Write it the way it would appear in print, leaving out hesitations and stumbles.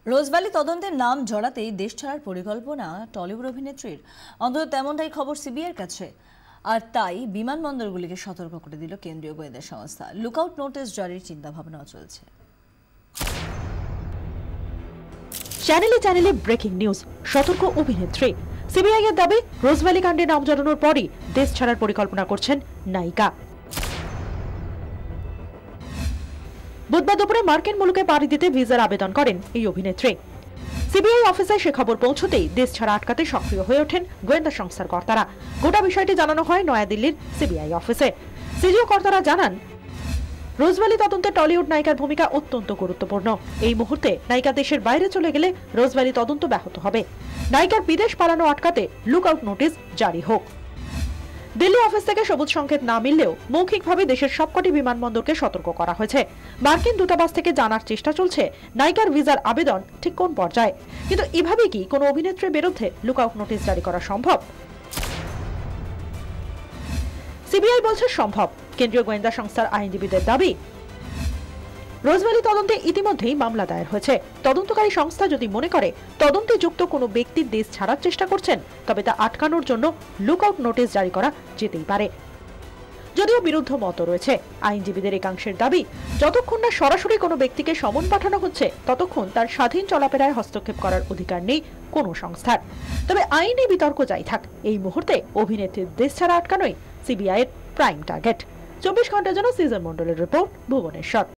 Rose Valley তদন্তের নাম জড়াতেই দেশ ছাড়ার পরিকল্পনা টলিউড অভিনেত্রীর, অন্তত তেমনটাই খবর সিবিআইয়ের কাছে। আর তাই বিমানবন্দরগুলিকে সতর্ক করে দিল কেন্দ্রীয় গোয়েন্দা সংস্থা। লুকআউট নোটিশ জারির চিন্তাভাবনাও চলছে। চ্যানেলে চ্যানেলে ব্রেকিং নিউজ, সতর্ক অভিনেত্রী। সিবিআই এর দাবি, রোজভ্যালি কাণ্ডে নাম জড়ানোর পরই দেশ ছাড়ার পরিকল্পনা করছেন নায়িকা। বুধবার দুপুরে মার্কিন মুলুকে পাড়ি দিতে ভিসার আবেদন করেন এই অভিনেত্রী। সিবিআই অফিসে সে খবর পৌঁছতেই দেশ ছাড়া আটকাতে সক্রিয় হয়ে ওঠেন গোয়েন্দা সংস্থার কর্তারা। গোটা বিষয়টি জানানো হয় নয়াদিল্লির সিবিআই অফিসে। সিজিও কর্তারা জানান, রোজভ্যালি তদন্তে টলিউড নায়িকার ভূমিকা অত্যন্ত গুরুত্বপূর্ণ। এই মুহূর্তে নায়িকা দেশের বাইরে চলে গেলে রোজভ্যালি তদন্ত ব্যাহত হবে। নায়িকার বিদেশ পালানো আটকাতে লুকআউট নোটিশ জারি হোক। দিল্লি অফিস থেকে সবুজ সংকেত না মিললেও মৌখিকভাবে দেশের সবকটি বিমানবন্দরকে সতর্ক করা হয়েছে। মার্কিন দূতাবাস থেকে জানার চেষ্টা চলছে নায়িকার ভিসার আবেদন ঠিক কোন পর্যায়ে। কিন্তু এভাবে কি কোনো অভিনেত্রীর বিরুদ্ধে লুকআউট নোটিশ জারি করা সম্ভব? সিবিআই বলছে সম্ভব। কেন্দ্রীয় গোয়েন্দা সংস্থার আইনজীবীদের দাবি, রোজভ্যালি তদন্তে ইতিমধ্যেই মামলা দায়ের হয়েছে। তদন্তকারী সংস্থা যদি মনে করে তদন্তে যুক্ত কোনো ব্যক্তির দেশ ছাড়ার চেষ্টা করছেন, তবে তা আটকানোর জন্য লুকআউট নোটিশ জারি করা যেতেই পারে। যদিও বিরুদ্ধ মত রয়েছে। আইনজীবীদের একাংশের দাবি, যতক্ষণ না সরাসরি কোনো ব্যক্তিকে সমন পাঠানো হচ্ছে, ততক্ষণ তার স্বাধীন চলাফেরায় হস্তক্ষেপ করার অধিকার নেই কোনো সংস্থার। তবে আইনি বিতর্ক যাই থাক, এই মুহূর্তে অভিনেত্রীর দেশ ছাড়া আটকানোই সিবিআই এর প্রাইম টার্গেট। 24 ঘন্টার জন্য সিজন মন্ডলের রিপোর্ট, ভুবনেশ্বর।